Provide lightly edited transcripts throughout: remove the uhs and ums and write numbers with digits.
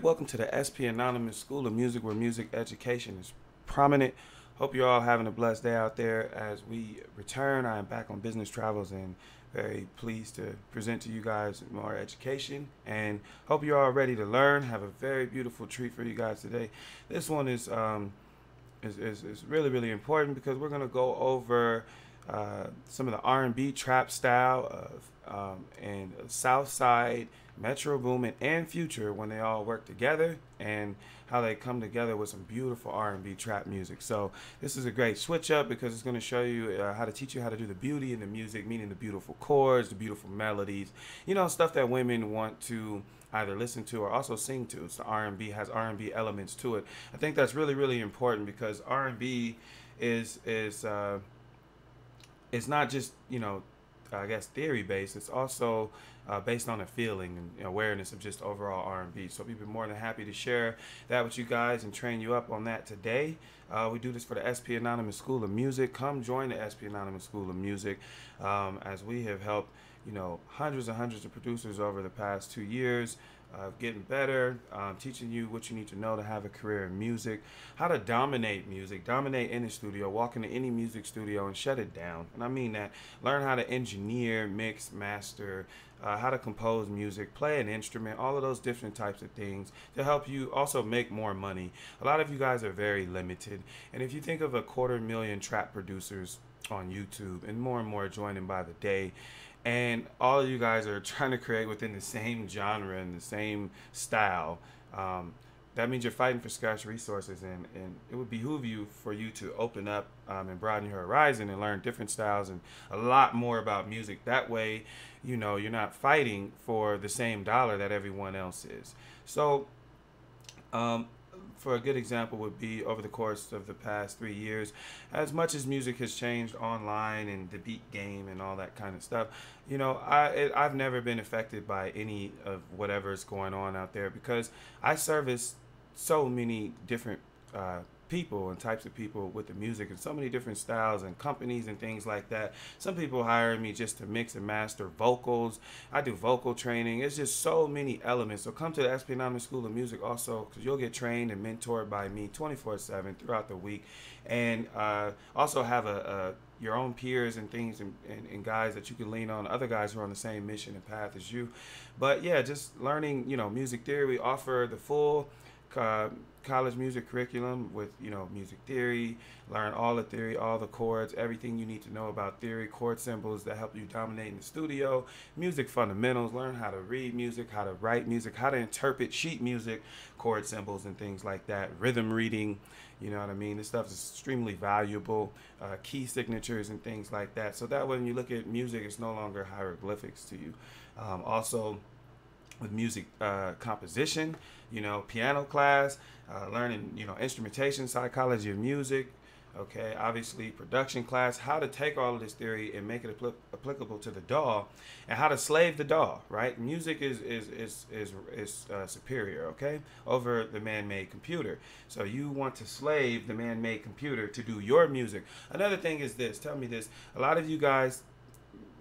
Welcome to the SP Anonymous School of Music, where music education is prominent. Hope you're all having a blessed day out there. As we return, I am back on business travels and very pleased to present to you guys more education, and hope you're all ready to learn. Have a very beautiful treat for you guys today. This one is really important because we're going to go over some of the R&B trap style of and SouthSide, Maestro, Boomin, and Future, when they all work together, and how they come together with some beautiful R&B trap music. So this is a great switch up because it's going to show you how to teach you how to do the beauty in the music, meaning the beautiful chords, the beautiful melodies, you know, stuff that women want to either listen to or also sing to. So R&B has R&B elements to it. I think that's really important because R&B is it's not just, you know, I guess theory based. It's also based on a feeling and awareness of just overall R&B. So we've been more than happy to share that with you guys and train you up on that today. We do this for the SP Anonymous School of Music. Come join the SP Anonymous School of Music, as we have helped, you know, hundreds and hundreds of producers over the past 2 years. Getting better, teaching you what you need to know to have a career in music, how to dominate music, dominate in the studio, walk into any music studio and shut it down. And I mean that. Learn how to engineer, mix, master, how to compose music, play an instrument, all of those different types of things to help you also make more money. A lot of you guys are very limited. And if you think of 250,000 trap producers on YouTube, and more joining by the day, and all of you guys are trying to create within the same genre and the same style, that means you're fighting for scarce resources, and it would behoove you for you to open up and broaden your horizon and learn different styles and a lot more about music. That way, you know, you're not fighting for the same dollar that everyone else is. So for a good example would be over the course of the past 3 years, as much as music has changed online and the beat game and all that kind of stuff, you know, I've never been affected by any of whatever's going on out there because I service so many different people and types of people with the music and so many different styles and companies and things like that. Some people hire me just to mix and master vocals. I do vocal training. It's just so many elements. So come to the SP Anonymous School of Music also, because you'll get trained and mentored by me 24/7 throughout the week, and also have your own peers and things and guys that you can lean on, other guys who are on the same mission and path as you. But yeah, just learning, you know, music theory. We offer the full college music curriculum with, you know, music theory. Learn all the theory, all the chords, everything you need to know about theory, chord symbols that help you dominate in the studio, music fundamentals, learn how to read music, how to write music, how to interpret sheet music, chord symbols and things like that, rhythm reading, you know what I mean? This stuff is extremely valuable, key signatures and things like that. So that when you look at music, it's no longer hieroglyphics to you. Also, with music composition, you know, piano class, learning, you know, instrumentation, psychology of music, okay, obviously production class, how to take all of this theory and make it applicable to the DAW, and how to slave the DAW, right? Music is superior, okay, over the man-made computer. So you want to slave the man-made computer to do your music. Another thing is this, tell me this, a lot of you guys,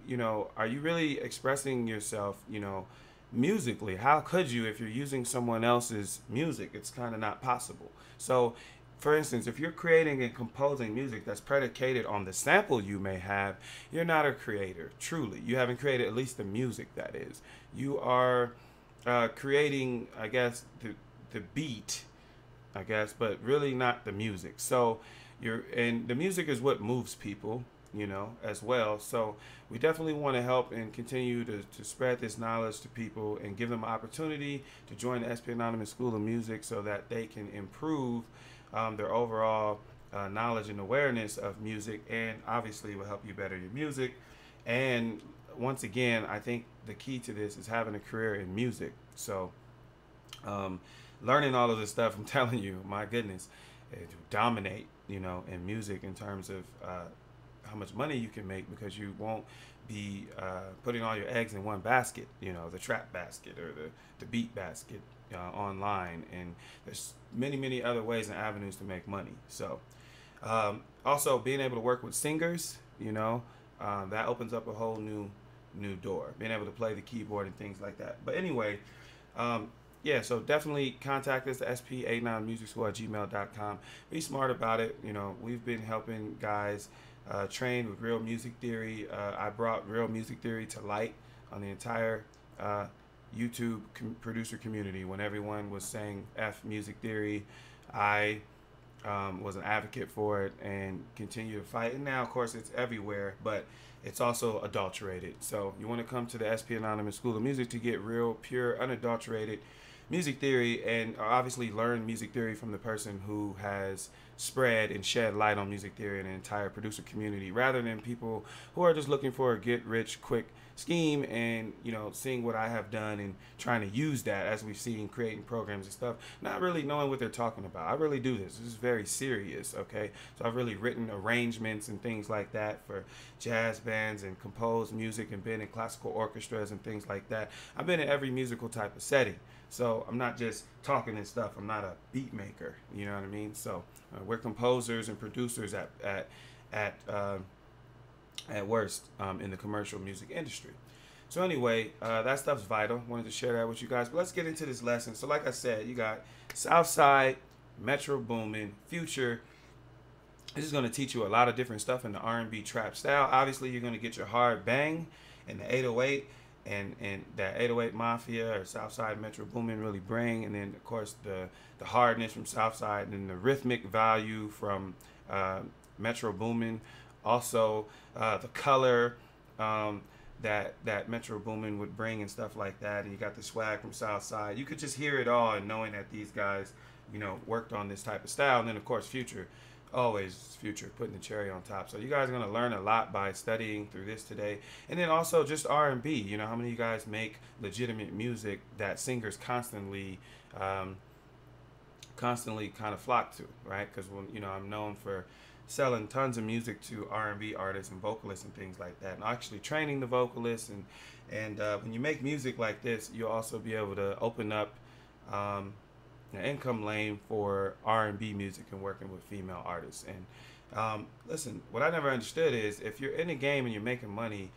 you know, are you really expressing yourself, you know, musically? How could you if you're using someone else's music? It's kind of not possible. So for instance, if you're creating and composing music that's predicated on the sample you may have, you're not a creator, truly. You haven't created at least the music, that is. You are creating, I guess, the beat, I guess, but really not the music. So and the music is what moves people, you know, as well. So we definitely want to help and continue to spread this knowledge to people and give them an opportunity to join the SP Anonymous School of Music so that they can improve their overall knowledge and awareness of music, and obviously will help you better your music. And once again, I think the key to this is having a career in music. So learning all of this stuff, I'm telling you, my goodness, to dominate, you know, in music in terms of how much money you can make, because you won't be putting all your eggs in one basket, you know, the trap basket or the beat basket. online, and there's many other ways and avenues to make money. So also being able to work with singers, that opens up a whole new door, being able to play the keyboard and things like that. But anyway, yeah, so definitely contact us at sp89musicschool@gmail.com. Be smart about it. We've been helping guys train with real music theory. I brought real music theory to light on the entire YouTube producer community. When everyone was saying F music theory, I was an advocate for it and continue to fight. And now, of course, it's everywhere, but it's also adulterated. So you want to come to the SP Anonymous School of Music to get real, pure, unadulterated music theory, and obviously learn music theory from the person who has spread and shed light on music theory in an entire producer community, rather than people who are just looking for a get rich quick scheme and seeing what I have done and trying to use that, as we've seen, creating programs and stuff, not really knowing what they're talking about. I really do this. This is very serious, okay? So I've really written arrangements and things like that for jazz bands and composed music and been in classical orchestras and things like that. I've been in every musical type of setting. So I'm not just talking and stuff. I'm not a beat maker. You know what I mean? So we're composers and producers at worst in the commercial music industry. So anyway, that stuff's vital. Wanted to share that with you guys. But let's get into this lesson. So like I said, you got SouthSide, Metro Boomin, Future. This is going to teach you a lot of different stuff in the R&B trap style. Obviously, you're going to get your hard bang and the 808. And that 808 Mafia or Southside Metro Boomin really bring, and then of course the hardness from Southside, and then the rhythmic value from Metro Boomin, also the color that Metro Boomin would bring and stuff like that, and you got the swag from Southside. You could just hear it all, and knowing that these guys worked on this type of style. And then of course Future, always Future, putting the cherry on top. So you guys are going to learn a lot by studying through this today. And then also just R&B. How many of you guys make legitimate music that singers constantly kind of flock to, right? Because when I'm known for selling tons of music to R&B artists and vocalists and things like that, and actually training the vocalists. And when you make music like this, you'll also be able to open up an income lane for R&B music and working with female artists. And listen, what I never understood is, if you're in a game and you're making money,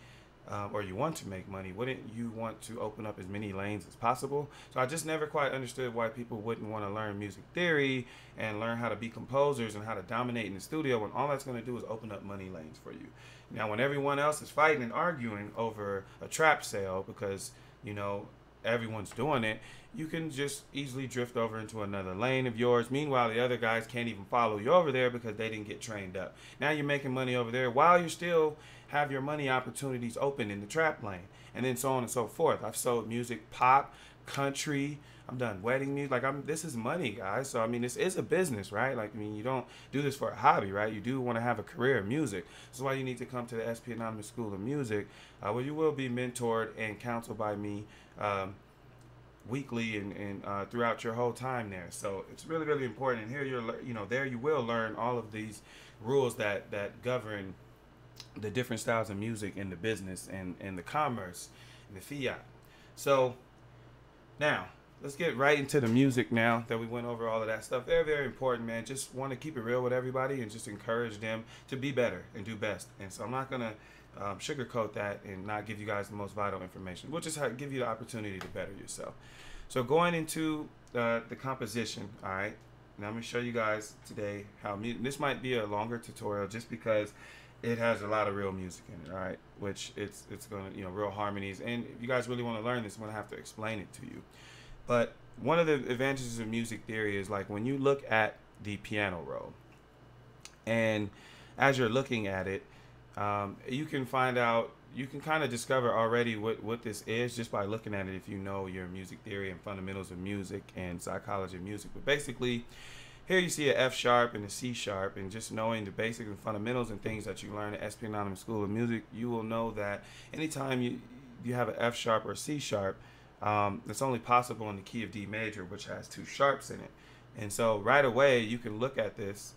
or you want to make money, wouldn't you want to open up as many lanes as possible? So I just never quite understood why people wouldn't want to learn music theory and learn how to be composers and how to dominate in the studio, when all that's going to do is open up money lanes for you. Now, when everyone else is fighting and arguing over a trap sale because everyone's doing it, you can just easily drift over into another lane of yours. Meanwhile, the other guys can't even follow you over there because they didn't get trained up. Now you're making money over there while you still have your money opportunities open in the trap lane, and then so on and so forth. I've sold music, pop, country. I've done wedding music. This is money, guys. So this is a business, right? You don't do this for a hobby, right? You do want to have a career in music. That's why you need to come to the SP Anonymous School of Music, where you will be mentored and counseled by me weekly and throughout your whole time there. So it's really important. And here there you will learn all of these rules that govern the different styles of music in the business and the commerce and the fiat. So now let's get right into the music. Now that we went over all of that stuff, very important, man. Just want to keep it real with everybody and just encourage them to be better and do best. And so I'm not gonna sugarcoat that and not give you guys the most vital information. We'll just give you the opportunity to better yourself. So going into the composition, all right. Now I'm gonna show you guys today how this might be a longer tutorial just because it has a lot of real music in it, all right. Which it's gonna real harmonies, and if you guys really want to learn this, I'm gonna have to explain it to you. But one of the advantages of music theory is, like, when you look at the piano roll, and as you're looking at it, you can find out, you can kind of discover already what this is just by looking at it, if you know your music theory and fundamentals of music and psychology of music. But basically, here you see an F sharp and a C sharp, and just knowing the basic and fundamentals and things that you learn at SP Anonymous School of Music, you will know that anytime you have an F sharp or C sharp, it's only possible in the key of D major, which has two sharps in it. And so right away you can look at this,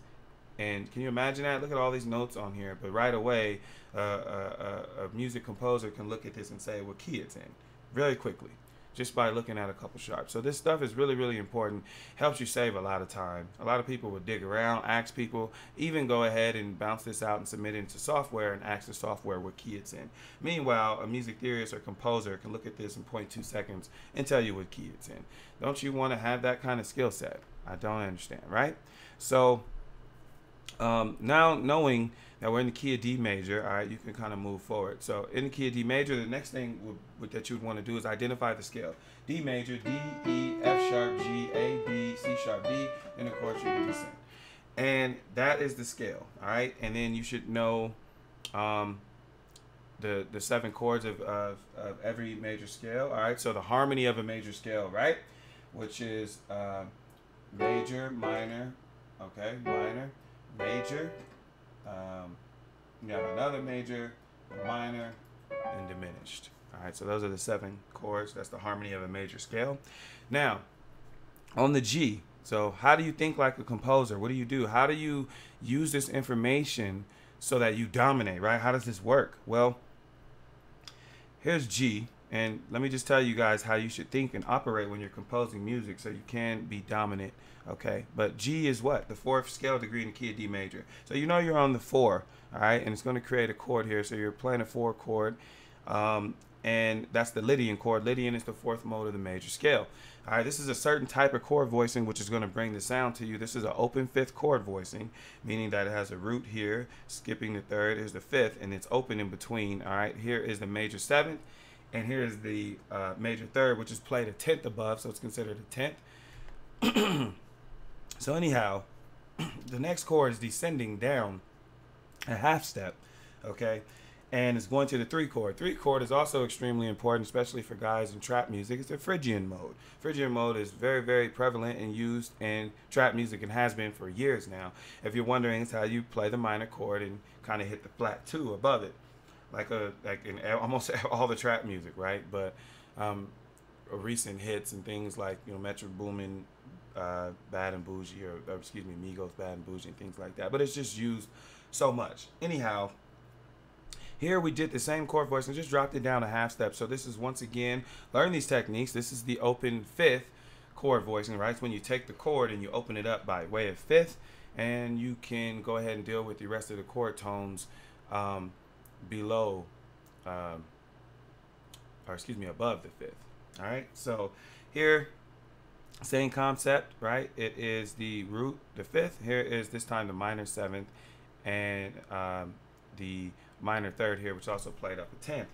and can you imagine that? Look at all these notes on here, but right away a music composer can look at this and say what key it's in very quickly, just by looking at a couple sharps. So this stuff is really, really important. Helps you save a lot of time. A lot of people would dig around, ask people, even go ahead and bounce this out and submit it into software and ask the software what key it's in. Meanwhile, a music theorist or composer can look at this in 0.2 seconds and tell you what key it's in. Don't you want to have that kind of skill set? I don't understand, right? So now knowing that we're in the key of D major, all right, you can kind of move forward. So in the key of D major, the next thing that you would want to do is identify the scale. D major, D, E, F sharp, G, A, B, C sharp, D, and of course you can descend. And that is the scale, all right? And then you should know the 7 chords of every major scale, all right? So the harmony of a major scale, right? Which is major, minor, okay, minor, major, you have another major, minor, and diminished. All right, so those are the 7 chords. That's the harmony of a major scale. Now, on the G, so how do you think like a composer? What do you do? How do you use this information so that you dominate, right? How does this work? Well, here's G, and let me just tell you guys how you should think and operate when you're composing music so you can be dominant, okay? But G is what? The 4th scale degree in the key of D major. So you know you're on the 4, all right? And it's going to create a chord here. So you're playing a 4 chord, and that's the Lydian chord. Lydian is the 4th mode of the major scale. All right, this is a certain type of chord voicing which is going to bring the sound to you. This is an open 5th chord voicing, meaning that it has a root here, skipping the 3rd, is the 5th, and it's open in between. All right, here is the major 7th, and here is the major 3rd, which is played a 10th above, so it's considered a 10th. So anyhow, the next chord is descending down a half step, okay? And it's going to the 3 chord. 3 chord is also extremely important, especially for guys in trap music. It's the Phrygian mode. Phrygian mode is very, very prevalent and used in trap music and has been for years now. If you're wondering, it's how you play the minor chord and kind of hit the flat 2 above it, like in almost all the trap music, right? But recent hits and things like, you know, Metro Boomin, Bad and Bougie, or excuse me, Migos, Bad and Bougie, and things like that. But it's just used so much. Anyhow, here we did the same chord voice and just dropped it down a half step. So this is, once again, learn these techniques. This is the open 5th chord voicing, right? It's when you take the chord and you open it up by way of 5th, and you can go ahead and deal with the rest of the chord tones below, or excuse me, above the 5th. All right, so here, same concept, right? It is the root, the 5th. Here is this time the minor 7th, and the minor 3rd here, which also played up a 10th.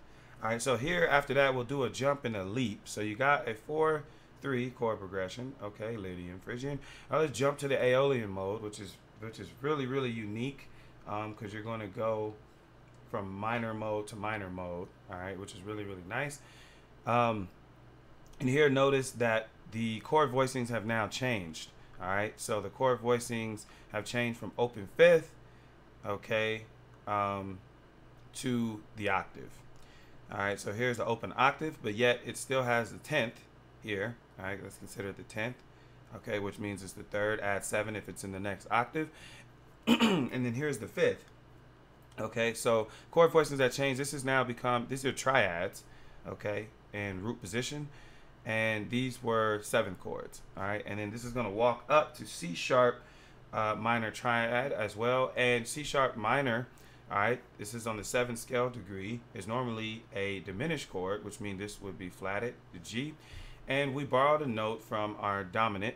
All right, so here after that we'll do a jump and a leap. So you got a 4-3 chord progression, okay, Lydian, Phrygian. Now let's jump to the Aeolian mode, which is really, really unique, because you're going to go from minor mode to minor mode, all right, which is really, really nice. And here notice that the chord voicings have now changed, all right? So the chord voicings have changed from open 5th, okay, to the octave. All right, so here's the open octave, but yet it still has the 10th here. All right, let's consider the 10th, okay, which means it's the 3rd, add 7 if it's in the next octave. And then here's the 5th. Okay, so chord voicings that change. This has now become, these are triads, okay, in root position, and these were 7 chords. All right, and then this is going to walk up to C sharp minor triad as well, and C sharp minor. All right, this is on the 7th scale degree. Is normally a diminished chord, which means this would be flatted, the G, and we borrowed a note from our dominant,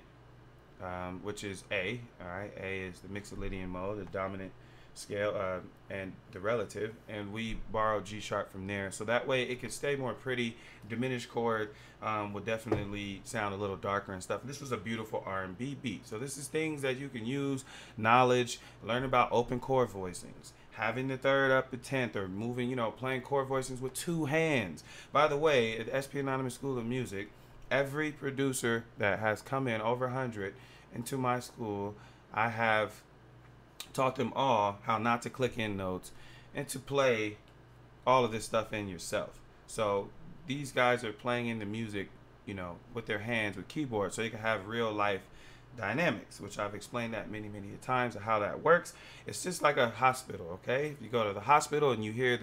which is A. All right, A is the Mixolydian mode, the dominant scale, and the relative, and we borrowed G sharp from there, so that way it could stay more pretty. Diminished chord would definitely sound a little darker and stuff. And this was a beautiful R&B beat. So this is things that you can use, knowledge, learn about open chord voicings, having the 3rd up the 10th, or moving, you know, playing chord voicings with 2 hands. By the way, at SP Anonymous School of Music, every producer that has come in over 100 into my school, I have taught them all how not to click in notes and to play all of this stuff in yourself. So these guys are playing in the music, you know, with their hands, with keyboards, so you can have real life dynamics, which I've explained that many times of how that works. It's just like a hospital, okay? If you go to the hospital and you hear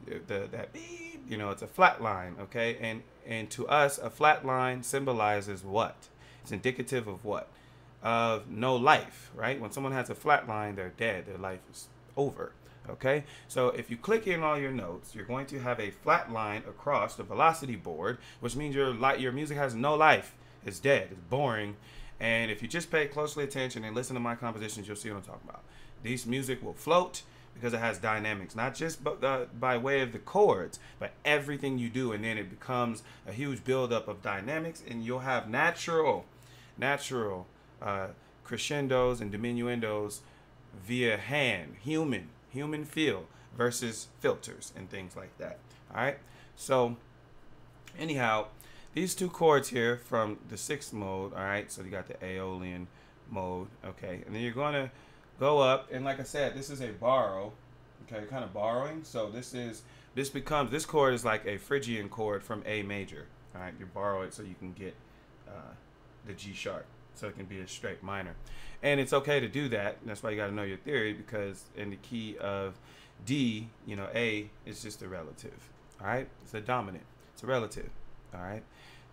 that beep, you know, it's a flat line, okay? And to us, a flat line symbolizes what? It's indicative of what? Of no life, right? When someone has a flat line, they're dead. Their life is over. Okay, so if you click in all your notes, you're going to have a flat line across the velocity board, which means your music has no life. It's dead. It's boring. And if you just pay closely attention and listen to my compositions, you'll see what I'm talking about. This music will float because it has dynamics, not just by way of the chords, but everything you do, and then it becomes a huge buildup of dynamics, and you'll have natural crescendos and diminuendos via human feel versus filters and things like that. All right, so anyhow, these two chords here from the 6th mode, all right, so you got the Aeolian mode, okay, and then you're going to go up, and like I said, this is a borrow, okay, kind of borrowing. So this chord is like a Phrygian chord from A major, all right. You borrow it so you can get the G sharp, so it can be a straight minor, and it's okay to do that. And that's why you got to know your theory, because in the key of D, you know, A is just a relative, all right. It's a dominant, it's a relative, all right.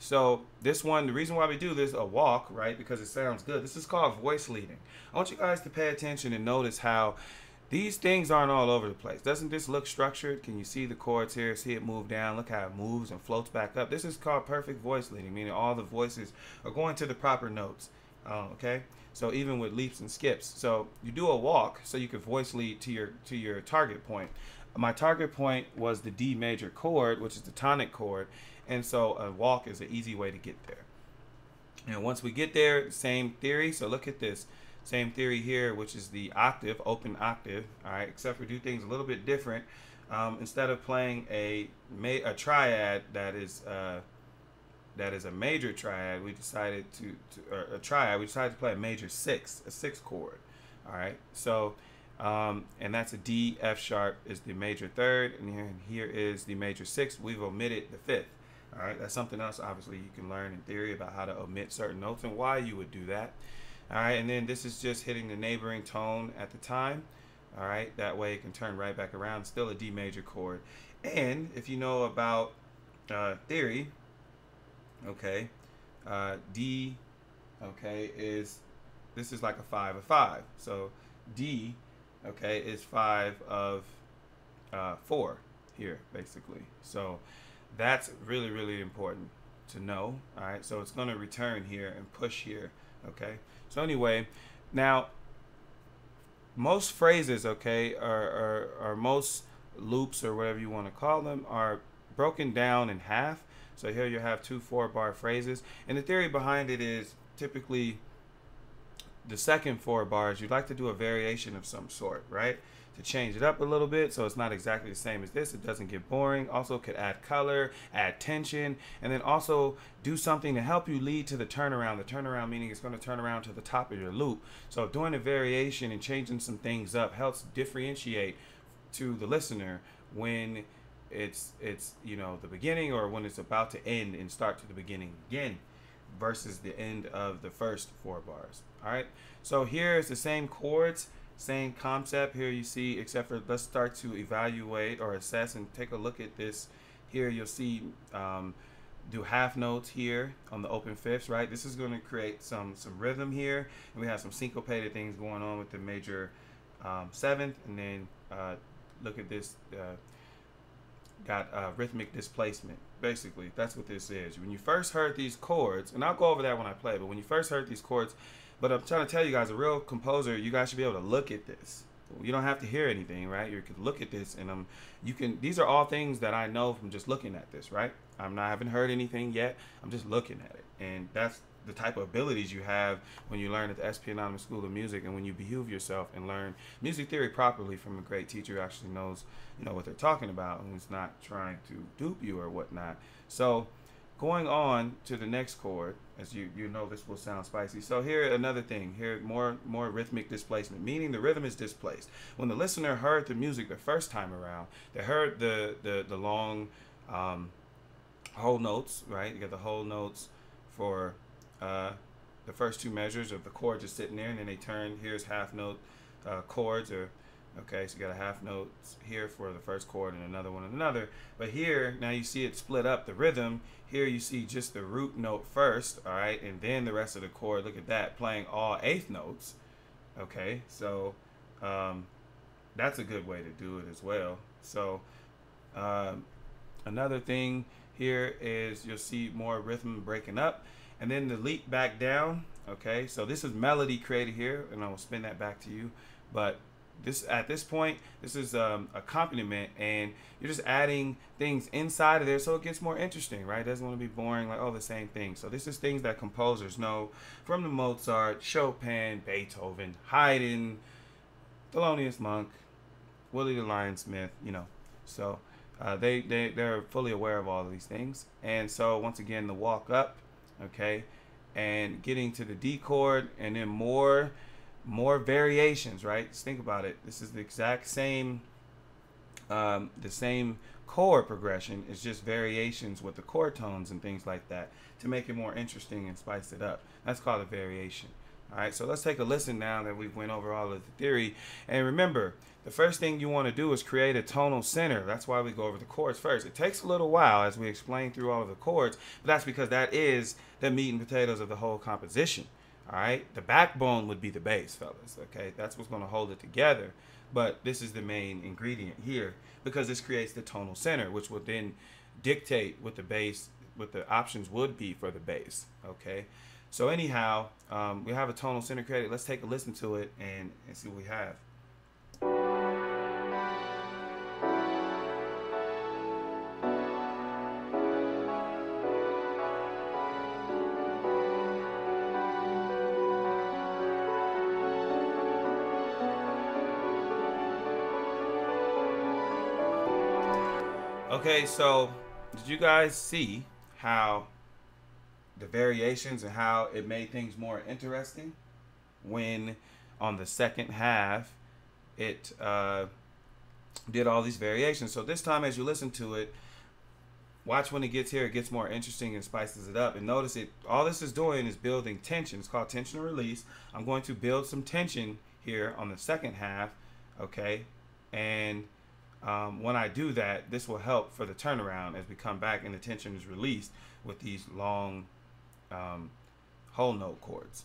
So this one, the reason why we do this, a walk, right, because it sounds good. This is called voice leading. I want you guys to pay attention and notice how these things aren't all over the place. Doesn't this look structured? Can you see the chords here? See it move down? Look how it moves and floats back up. This is called perfect voice leading, meaning all the voices are going to the proper notes. Okay, so even with leaps and skips. So you do a walk so you can voice lead to your target point. My target point was the D major chord, which is the tonic chord. And so a walk is an easy way to get there. And once we get there, same theory. So look at this. Same theory here, which is the octave, open octave. All right, except we do things a little bit different. Instead of playing a triad that is a major triad, we decided we decided to play a major 6, a 6 chord. All right, so and that's a D, F sharp is the major 3rd, and here is the major 6th. We've omitted the 5th. All right, that's something else obviously you can learn in theory about how to omit certain notes and why you would do that. All right, and then this is just hitting the neighboring tone at the time. All right, that way it can turn right back around. Still a D major chord. And if you know about theory, okay, D, okay, this is like a 5 of 5. So D, okay, is 5 of 4 here basically. So that's really important to know. All right, so it's going to return here and push here. Okay, so anyway, now most phrases, okay, or most loops or whatever you want to call them, are broken down in half. So here you have 2 4-bar phrases, and the theory behind it is typically the second 4 bars you'd like to do a variation of some sort, right, to change it up a little bit so it's not exactly the same as this. It doesn't get boring. Also could add color, add tension, and then also do something to help you lead to the turnaround. The turnaround meaning it's going to turn around to the top of your loop. So doing a variation and changing some things up helps differentiate to the listener when it's you know, the beginning, or when it's about to end and start to the beginning again, versus the end of the first 4 bars. All right, so here's the same chords, same concept here you see, except for let's start to evaluate or assess and take a look at this. Here you'll see do half notes here on the open fifths, right? This is going to create some rhythm here, and we have some syncopated things going on with the major 7th, and then look at this, got rhythmic displacement. Basically that's what this is. When you first heard these chords, and I'll go over that when I play, but when you first heard these chords, but I'm trying to tell you guys, a real composer, you guys should be able to look at this. You don't have to hear anything, right? You can look at this, and you can. These are all things that I know from just looking at this, right? I haven't heard anything yet. I'm just looking at it, and that's the type of abilities you have when you learn at the SP Anonymous School of Music, and when you behave yourself and learn music theory properly from a great teacher who actually knows, you know, what they're talking about, and who's not trying to dupe you or whatnot. So, going on to the next chord, as you know, this will sound spicy. So here, another thing, here more rhythmic displacement, meaning the rhythm is displaced. When the listener heard the music the first time around, they heard the long whole notes, right? You got the whole notes for the first two measures of the chord just sitting there, and then they turn. Here's half note chords, or okay, so you got a half note here for the first chord and another one and another. But here, now you see it split up the rhythm. Here you see just the root note first, all right, and then the rest of the chord. Look at that, playing all eighth notes. Okay, so that's a good way to do it as well. So another thing here is you'll see more rhythm breaking up, and then the leap back down. Okay, so this is melody created here, and I will spin that back to you. But this, at this point, this is accompaniment, and you're just adding things inside of there so it gets more interesting, right? It doesn't want to be boring, like, oh, the same thing. So this is things that composers know from the Mozart, Chopin, Beethoven, Haydn, Thelonious Monk, Willie the Lion Smith, you know. So they're fully aware of all of these things. And so once again, the walk up, okay, and getting to the D chord, and then more variations, right? Just think about it. This is the exact same chord progression. It's just variations with the chord tones and things like that to make it more interesting and spice it up. That's called a variation. All right, so let's take a listen now that we've went over all of the theory. And remember, the first thing you want to do is create a tonal center. That's why we go over the chords first. It takes a little while as we explain through all of the chords, but that's because that is the meat and potatoes of the whole composition. All right, the backbone would be the bass, fellas. Okay, that's what's going to hold it together. But this is the main ingredient here, because this creates the tonal center, which will then dictate what the bass, what the options would be for the bass. Okay, so anyhow, we have a tonal center created. Let's take a listen to it and see what we have. Okay, so did you guys see how the variations and how it made things more interesting when on the second half it did all these variations? So this time as you listen to it, watch when it gets here, it gets more interesting and spices it up. And notice it, all this is doing is building tension. It's called tension release. I'm going to build some tension here on the second half, okay? And when I do that, this will help for the turnaround as we come back and the tension is released with these long whole note chords.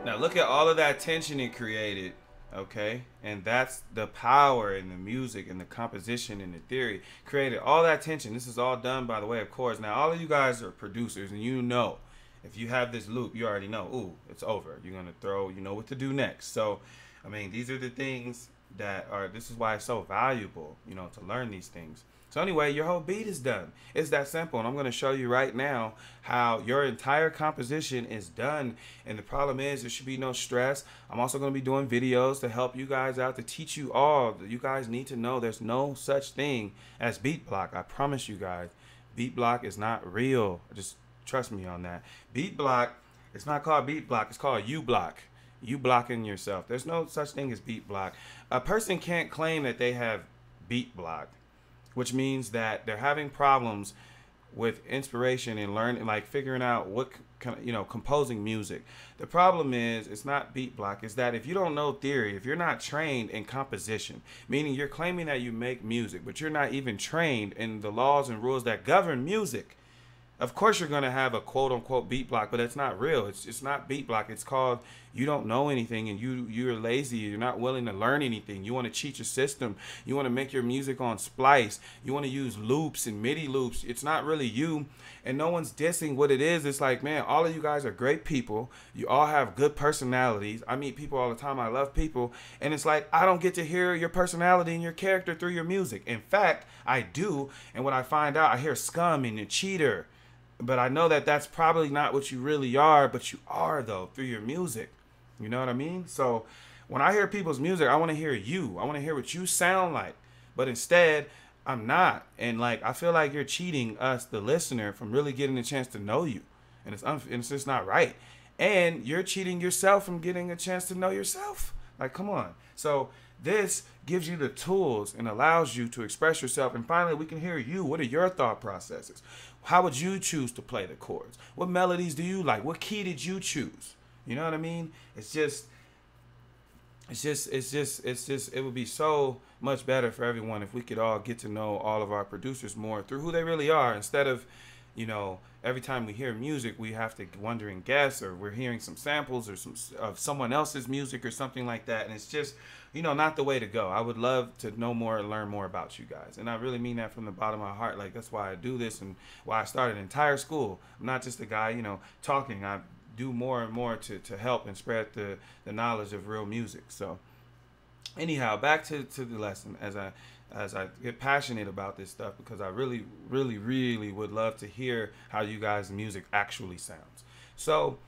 Now look at all of that tension it created. Okay, and that's the power in the music and the composition and the theory. Created all that tension. This is all done by the way of chords. Now all of you guys are producers, and you know, if you have this loop, you already know, ooh, it's over. You're gonna throw, you know what to do next. So I mean, these are the things that are, this is why it's so valuable, you know, to learn these things. So anyway, your whole beat is done. It's that simple. And I'm going to show you right now how your entire composition is done. And the problem is there should be no stress. I'm also going to be doing videos to help you guys out, to teach you all. You guys need to know there's no such thing as beat block. I promise you guys, beat block is not real. Just trust me on that. Beat block, it's not called beat block. It's called you block. You blocking yourself. There's no such thing as beat block. A person can't claim that they have beat block, which means that they're having problems with inspiration and learning, like figuring out what, you know, composing music. The problem is, it's not beat block. It's that if you don't know theory, if you're not trained in composition, meaning you're claiming that you make music, but you're not even trained in the laws and rules that govern music, of course you're going to have a quote-unquote beat block, but it's not real. It's not beat block. It's called you don't know anything, and you're lazy. You're not willing to learn anything. You want to cheat your system. You want to make your music on splice. You want to use loops and MIDI loops. It's not really you, and no one's dissing what it is. It's like, man, all of you guys are great people. You all have good personalities. I meet people all the time. I love people, and it's like I don't get to hear your personality and your character through your music. In fact, I do, and when I find out, I hear scum and a cheater. But I know that that's probably not what you really are, but you are, though, through your music. You know what I mean? So when I hear people's music, I want to hear you. I want to hear what you sound like. But instead, I'm not. And like, I feel like you're cheating us, the listener, from really getting a chance to know you. And it's just not right. And you're cheating yourself from getting a chance to know yourself. Like, come on. So this gives you the tools and allows you to express yourself. And finally, we can hear you. What are your thought processes? How would you choose to play the chords? What melodies do you like? What key did you choose? You know what I mean? It would be so much better for everyone if we could all get to know all of our producers more through who they really are, instead of, you know, every time we hear music, we have to wonder and guess, or we're hearing some samples or some of someone else's music or something like that. And it's just, you know, not the way to go. I would love to know more and learn more about you guys. And I really mean that from the bottom of my heart. Like, that's why I do this and why I started an entire school. I'm not just a guy, you know, talking. I do more and more to help and spread the knowledge of real music. So anyhow, back to the lesson, as I get passionate about this stuff, because I really, really, really would love to hear how you guys' music actually sounds. So,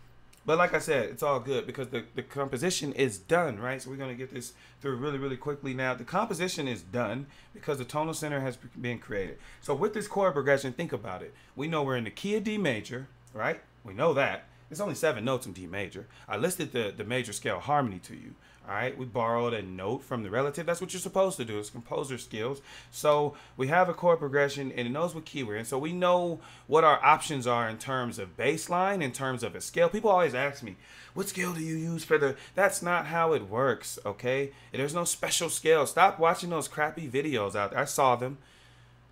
but like I said, it's all good because the composition is done, right? So we're going to get this through really, really quickly now. The composition is done because the tonal center has been created. So with this chord progression, think about it. We know we're in the key of D major, right? We know that. There's only 7 notes in D major. I listed the major scale harmony to you. All right, we borrowed a note from the relative. That's what you're supposed to do. It's composer skills. So we have a chord progression, and it knows what key we're in. So we know what our options are in terms of bass line, in terms of a scale. People always ask me, what scale do you use for the... That's not how it works, okay? There's no special scale. Stop watching those crappy videos out there. I saw them.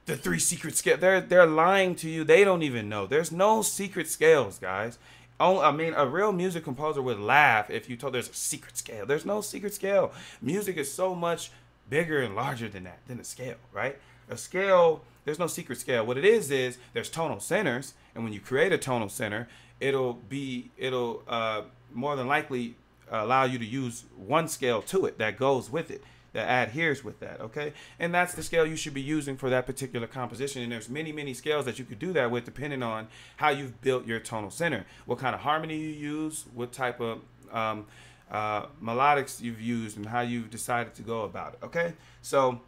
The 3 secret scale. They're lying to you. They don't even know. There's no secret scales, guys. I mean, a real music composer would laugh if you told there's a secret scale. There's no secret scale. Music is so much bigger and larger than that, than a scale, right? A scale, there's no secret scale. What it is there's tonal centers, and when you create a tonal center, it'll more than likely allow you to use one scale to it that goes with it, that adheres with that, okay? And that's the scale you should be using for that particular composition. And there's many, many scales that you could do that with, depending on how you've built your tonal center, what kind of harmony you use, what type of melodics you've used, and how you've decided to go about it, okay? So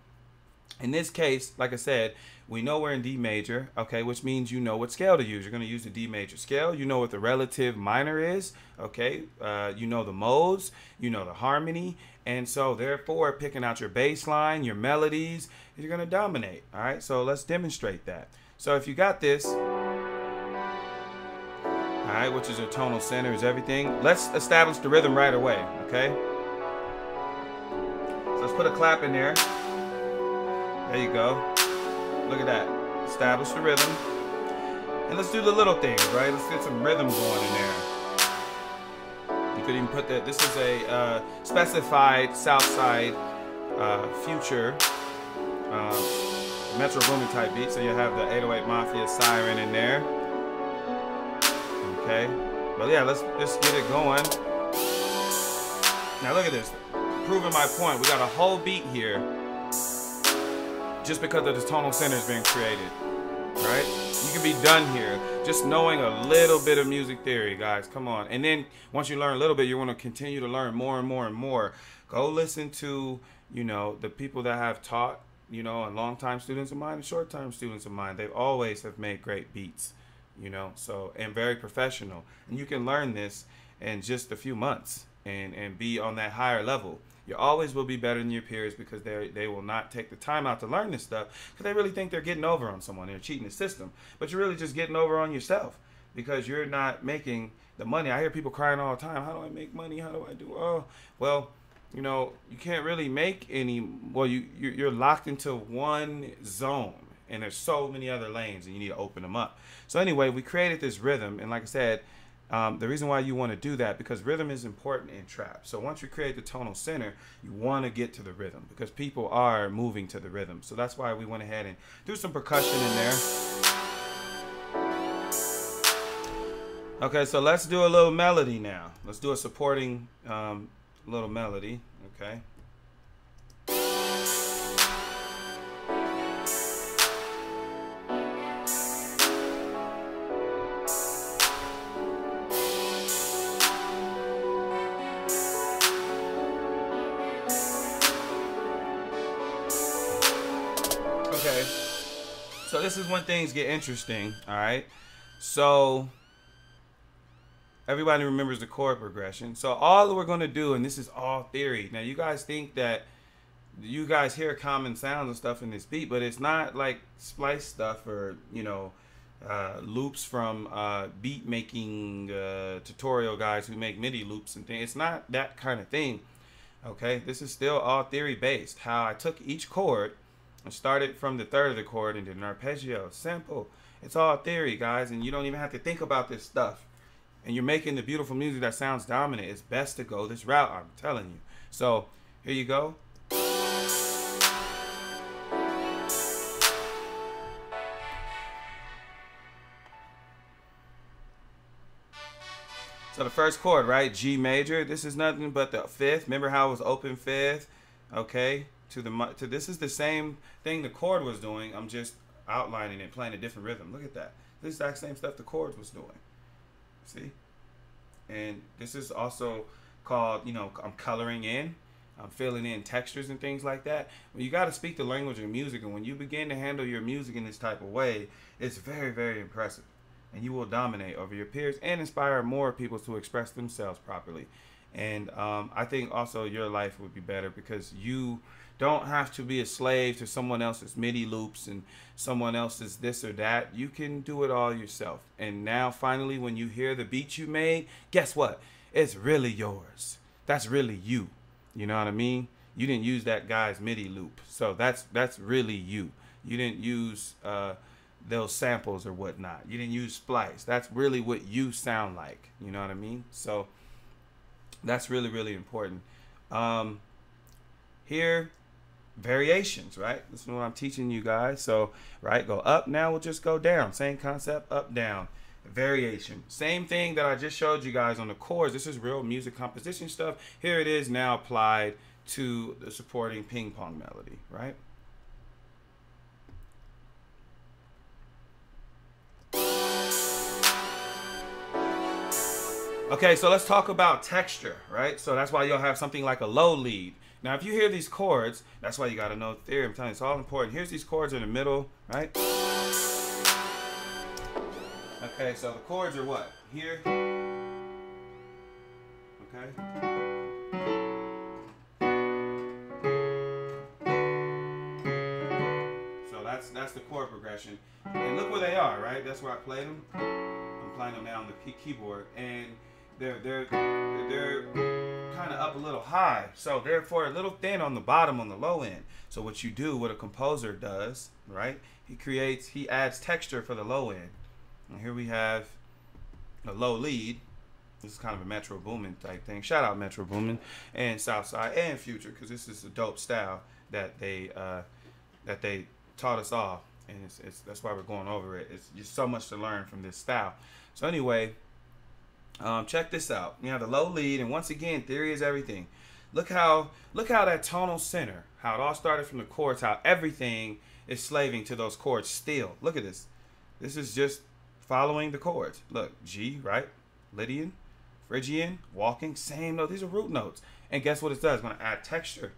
in this case, like I said, we know we're in D major, okay, which means you know what scale to use. You're going to use the D major scale. You know what the relative minor is, okay? You know the modes, you know the harmony, and so therefore picking out your bass line, your melodies, you're going to dominate, all right? So let's demonstrate that. So if you got this, all right, which is your tonal center, is everything. Let's establish the rhythm right away, okay? So let's put a clap in there. There you go. Look at that. Establish the rhythm. And let's do the little things, right? Let's get some rhythm going in there. You could even put that. This is a specified SouthSide future Metro Boomin type beat. So you have the 808 Mafia siren in there. Okay. But yeah, let's get it going. Now look at this. Proving my point. We got a whole beat here. Just because of the tonal centers being created, right? You can be done here just knowing a little bit of music theory, guys. Come on. And then once you learn a little bit, you want to continue to learn more and more and more. Go listen to, you know, the people that have taught, you know, and long-time students of mine and short-time students of mine. They always have made great beats, you know, so, and very professional. And you can learn this in just a few months and be on that higher level. You always will be better than your peers because they will not take the time out to learn this stuff because they really think they're getting over on someone. They're cheating the system. But you're really just getting over on yourself because you're not making the money. I hear people crying all the time. How do I make money? How do I do? Oh, well, you know, you can't really make any. Well, you're locked into one zone and there's so many other lanes and you need to open them up. So anyway, we created this rhythm. And like I said, the reason why you want to do that, because rhythm is important in trap. So once you create the tonal center, you want to get to the rhythm because people are moving to the rhythm. So that's why we went ahead and do some percussion in there. Okay, so let's do a little melody now. Let's do a supporting little melody, okay? Okay, this is when things get interesting. All right. So everybody remembers the chord progression. So all we're going to do, and this is all theory. Now you guys think that you guys hear common sounds and stuff in this beat, but it's not like splice stuff or, you know, loops from beat making tutorial guys who make MIDI loops and things. It's not that kind of thing. Okay, this is still all theory based. How I took each chord and started from the third of the chord and did an arpeggio. Simple. It's all theory, guys, and you don't even have to think about this stuff. And you're making the beautiful music that sounds dominant. It's best to go this route, I'm telling you. So here you go. So the first chord, right, G major. This is nothing but the fifth. Remember how it was open fifth, okay? This is the same thing the chord was doing. I'm just outlining it, playing a different rhythm. Look at that. This is the exact same stuff the chords was doing. See? And this is also called, you know, I'm coloring in. I'm filling in textures and things like that. Well, you got to speak the language of music, and when you begin to handle your music in this type of way, it's very, very impressive. And you will dominate over your peers and inspire more people to express themselves properly. And I think also your life would be better because you don't have to be a slave to someone else's MIDI loops and someone else's this or that. You can do it all yourself. And now finally, when you hear the beat you made, guess what? It's really yours. That's really you. You know what I mean? You didn't use that guy's MIDI loop. So that's really you. You didn't use those samples or whatnot. You didn't use splice. That's really what you sound like. You know what I mean? So that's really, really important. Here, variations, right? This is what I'm teaching you guys. So, right, go up. Now we'll just go down. Same concept, up, down. Variation. Same thing that I just showed you guys on the chords. This is real music composition stuff. Here it is now applied to the supporting ping pong melody, right? Okay, so let's talk about texture, right? So that's why you'll have something like a low lead. Now, if you hear these chords, that's why you got to know theory. I'm telling you, it's all important. Here's these chords in the middle, right? Okay, so the chords are what? Here. Okay. So that's the chord progression. And look where they are, right? That's where I played them. I'm playing them now on the keyboard, and they're kind of up a little high, so therefore a little thin on the bottom on the low end. So what you do, what a composer does, right? He adds texture for the low end. And here we have a low lead. This is kind of a Metro Boomin type thing. Shout out Metro Boomin and SouthSide and Future, because this is a dope style that they taught us all, and that's why we're going over it. It's just so much to learn from this style. So anyway, check this out. You have the low lead, and once again, theory is everything. Look how that tonal center, how it all started from the chords, how everything is slaving to those chords still. Look at this. This is just following the chords. Look, G, right? Lydian, Phrygian, walking, same note. These are root notes. And guess what it does? It's going to add texture.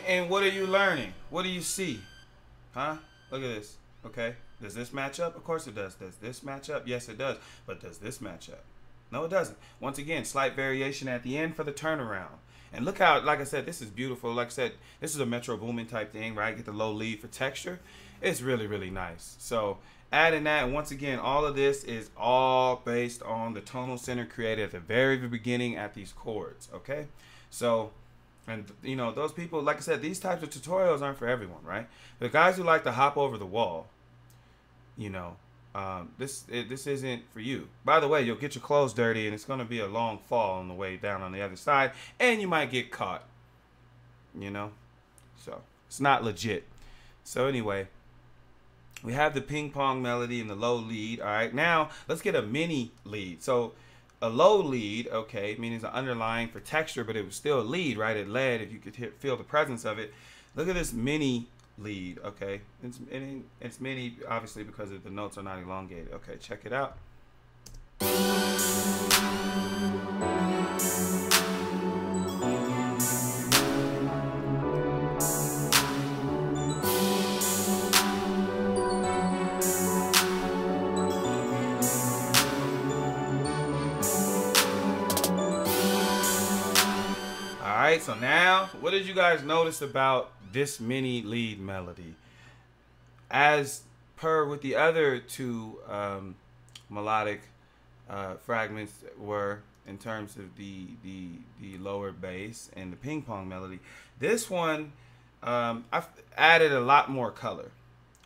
And what are you learning? What do you see? Huh? Look at this. Okay. Does this match up? Of course it does. Does this match up? Yes, it does. But does this match up? No, it doesn't. Once again, slight variation at the end for the turnaround. And look how, like I said, this is beautiful. Like I said, this is a Metro Boomin type thing, right? Get the low lead for texture. It's really, really nice. So adding that, and once again, all of this is all based on the tonal center created at the very beginning at these chords, okay? So, and you know, those people, like I said, these types of tutorials aren't for everyone, right? The guys who like to hop over the wall, you know, this isn't for you. By the way, you'll get your clothes dirty, and it's going to be a long fall on the way down on the other side, and you might get caught, you know? So, it's not legit. So anyway, we have the ping pong melody and the low lead. All right, now let's get a mini lead. So a low lead, okay, meaning it's an underlying for texture, but it was still a lead, right? It led if you could feel the presence of it. Look at this mini lead, okay? It's mini, obviously, because the notes are not elongated. Okay, check it out. Alright, so now, what did you guys notice about this mini lead melody? As per with the other two melodic fragments were in terms of the lower bass and the ping pong melody, this one I've added a lot more color,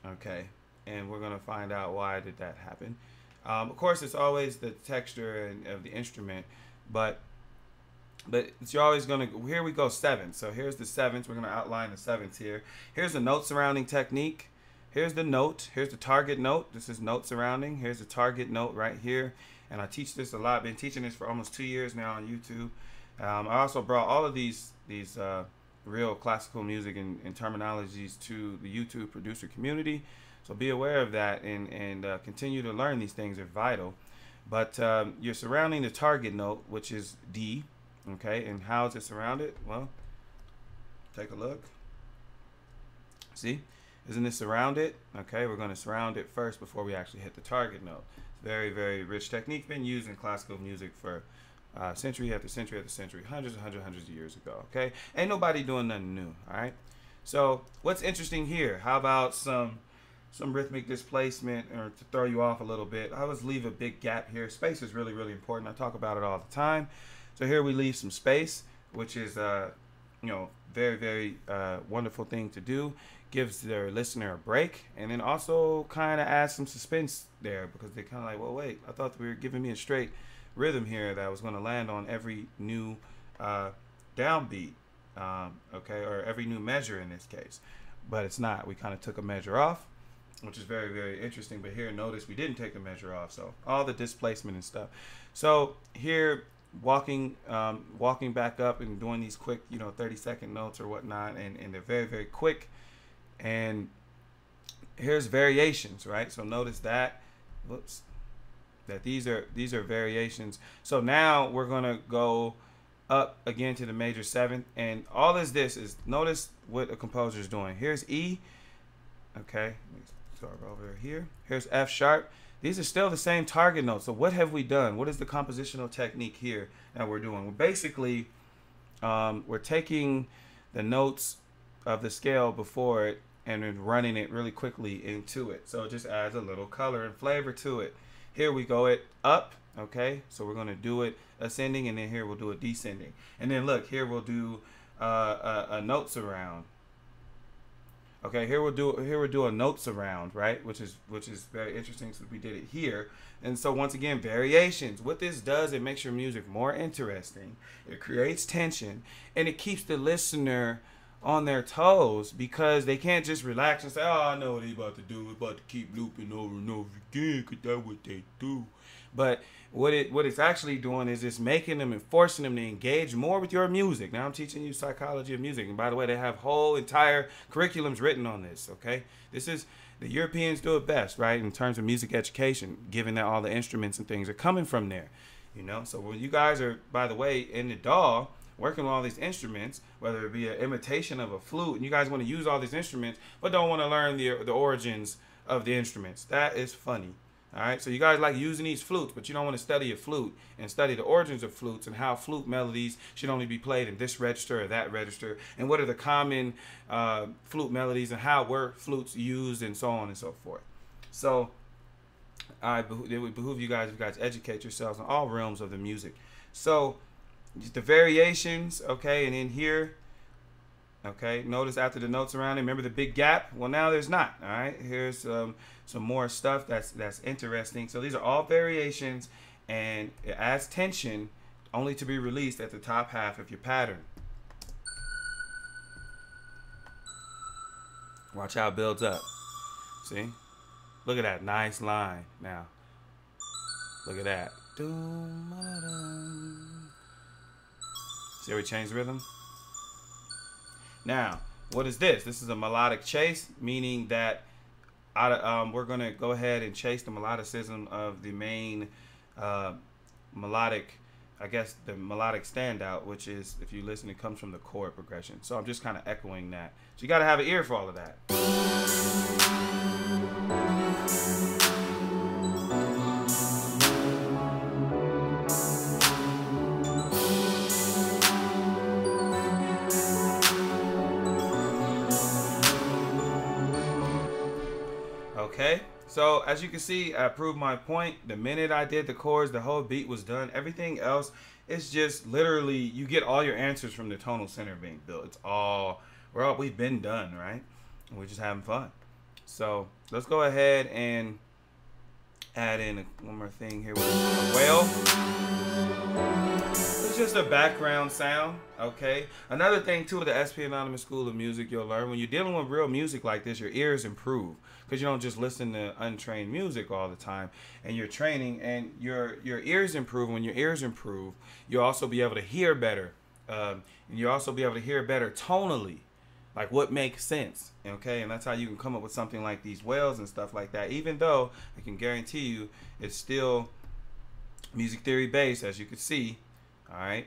okay? And we're going to find out why did that happen. Of course, it's always the texture of the instrument, but you're always going to, here we go, sevenths. So here's the sevenths. We're going to outline the sevenths here. Here's the note surrounding technique. Here's the note. Here's the target note. This is note surrounding. Here's the target note right here. And I teach this a lot. Been teaching this for almost 2 years now on YouTube. I also brought all of these real classical music and terminologies to the YouTube producer community. So be aware of that and continue to learn these things. They're vital. But you're surrounding the target note, which is D. Okay, and how is it surrounded? Well, take a look. See, isn't it surrounded? Okay, we're going to surround it first before we actually hit the target note. Very, very rich technique, been used in classical music for century after century after century, hundreds of years ago. Okay, ain't nobody doing nothing new. All right. So what's interesting here? How about some rhythmic displacement, or to throw you off a little bit? I always leave a big gap here. Space is really, really important. I talk about it all the time. So here we leave some space, which is, you know, very, very wonderful thing to do. Gives their listener a break, and then also kind of adds some suspense there, because they're kind of like, well, wait, I thought we were giving me a straight rhythm here that was going to land on every new downbeat, okay, or every new measure in this case. But it's not. We kind of took a measure off, which is very, very interesting. But here, notice we didn't take a measure off. So all the displacement and stuff. So here, walking back up and doing these quick, you know, 30-second notes or whatnot, and they're very, very quick. And here's variations, right? So notice that, whoops, that these are variations. So now we're gonna go up again to the major seventh, and all this is, notice what a composer is doing. Here's E, okay, let me start over here. Here's F sharp. These are still the same target notes. So what have we done? What is the compositional technique here that we're doing? Well, basically, we're taking the notes of the scale before it and then running it really quickly into it. So it just adds a little color and flavor to it. Here we go it up, okay? So we're going to do it ascending, and then here we'll do it descending. And then look, here we'll do a note surround. Okay, here we'll do a note surround, right? Which is very interesting, since we did it here. And so once again, variations. What this does, it makes your music more interesting. It creates tension, and it keeps the listener on their toes, because they can't just relax and say, oh, I know what he's about to do. We're about to keep looping over and over again, because that's what they do. But what it's actually doing is it's making them and forcing them to engage more with your music. Now I'm teaching you psychology of music, and by the way, they have whole entire curriculums written on this. Okay, this is, the Europeans do it best, right, in terms of music education, given that all the instruments and things are coming from there. You know, so when you guys are, by the way, in the DAW working with all these instruments, whether it be an imitation of a flute, and you guys want to use all these instruments but don't want to learn the origins of the instruments, that is funny. All right, so you guys like using these flutes, but you don't want to study a flute and study the origins of flutes and how flute melodies should only be played in this register or that register, and what are the common flute melodies and how were flutes used, and so on and so forth. So it would behoove you guys if you guys educate yourselves in all realms of the music. So the variations, okay, and in here, okay, notice after the notes around it, remember the big gap? Well, now there's not. All right, here's some more stuff that's interesting. So these are all variations, and it adds tension, only to be released at the top half of your pattern. Watch how it builds up. See, look at that nice line. Now look at that. See how we change rhythm? Now, what is this? This is a melodic chase, meaning that we're going to go ahead and chase the melodicism of the main melodic, I guess the melodic standout, which is, if you listen, it comes from the chord progression. So I'm just kind of echoing that. So you got to have an ear for all of that. Okay, so as you can see, I proved my point. The minute I did the chords, the whole beat was done. Everything else is just literally, you get all your answers from the tonal center being built. It's all, we've been done, right? And we're just having fun. So let's go ahead and add in one more thing here with a whale. It's just a background sound, okay? Another thing too with the SP Anonymous School of Music, you'll learn when you're dealing with real music like this, your ears improve. Because you don't just listen to untrained music all the time, and you're training, and your ears improve. When your ears improve, you'll also be able to hear better, and you'll also be able to hear better tonally, like what makes sense, okay? And that's how you can come up with something like these whales and stuff like that, even though I can guarantee you it's still music theory based, as you can see, all right?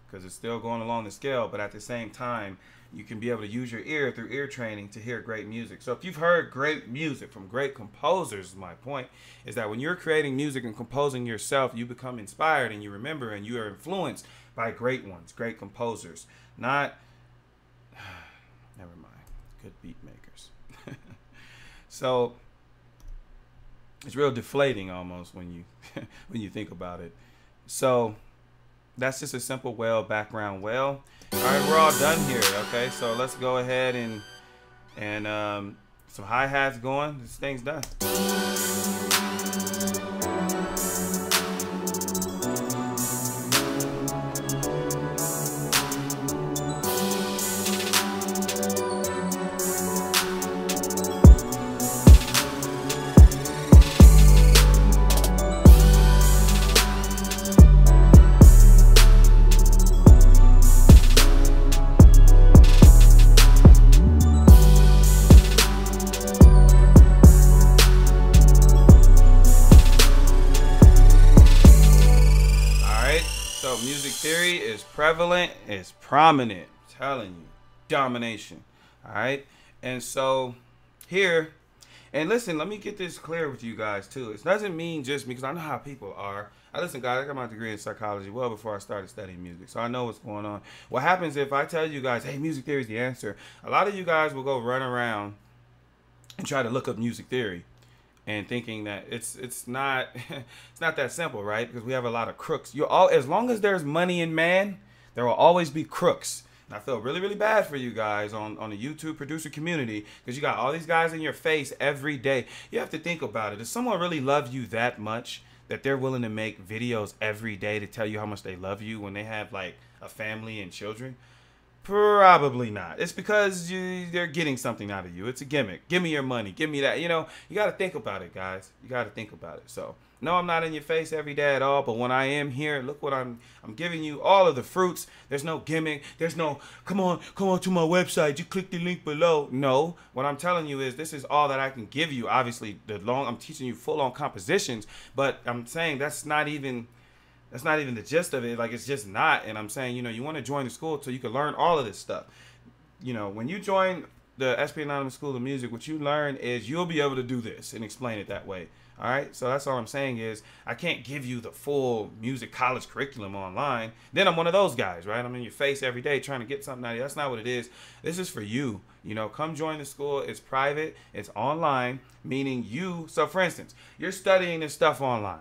Because it's still going along the scale, but at the same time, you can be able to use your ear through ear training to hear great music. So if you've heard great music from great composers, my point is that when you're creating music and composing yourself, you become inspired and you remember and you are influenced by great ones, great composers, not, never mind, good beat makers. So it's real deflating almost when you when you think about it. So that's just a simple whale, background whale. All right, we're all done here, okay? So let's go ahead and some hi-hats going. This thing's done. Music theory is prevalent, is prominent. I'm telling you, domination. All right, and so here, and listen, let me get this clear with you guys too. It doesn't mean just because I know how people are. Listen, guys, I got my degree in psychology well before I started studying music, so I know what's going on. What happens if I tell you guys, hey, music theory is the answer? A lot of you guys will go run around and try to look up music theory, and thinking that it's not it's not that simple, right? Because we have a lot of crooks. As long as there's money in man, there will always be crooks. And I feel really, really bad for you guys on the YouTube producer community, because you got all these guys in your face every day. You have to think about it. Does someone really love you that much that they're willing to make videos every day to tell you how much they love you when they have like a family and children? Probably not. It's because they're getting something out of you. It's a gimmick. Give me your money. Give me that. You know, you got to think about it, guys. You got to think about it. So, no, I'm not in your face every day at all. But when I am here, look what I'm giving you all of the fruits. There's no gimmick. There's no, come on to my website. You click the link below. No, what I'm telling you is this is all that I can give you. Obviously, I'm teaching you full-on compositions. But I'm saying that's not even the gist of it. Like, it's just not. And I'm saying, you know, you want to join the school so you can learn all of this stuff. You know, when you join the SP Anonymous School of Music, what you learn is you'll be able to do this and explain it that way. All right. So that's all I'm saying is I can't give you the full music college curriculum online. Then I'm one of those guys, right? I'm in your face every day trying to get something out of you. That's not what it is. This is for you. You know, come join the school. It's private. It's online, meaning you. So for instance, you're studying this stuff online.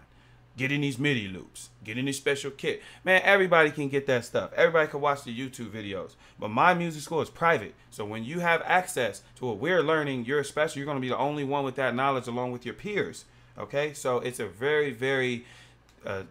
Getting these MIDI loops, getting this special kit. Man, everybody can get that stuff. Everybody can watch the YouTube videos. But my music school is private. So when you have access to what we're learning, you're special. You're going to be the only one with that knowledge along with your peers. Okay? So it's a very, very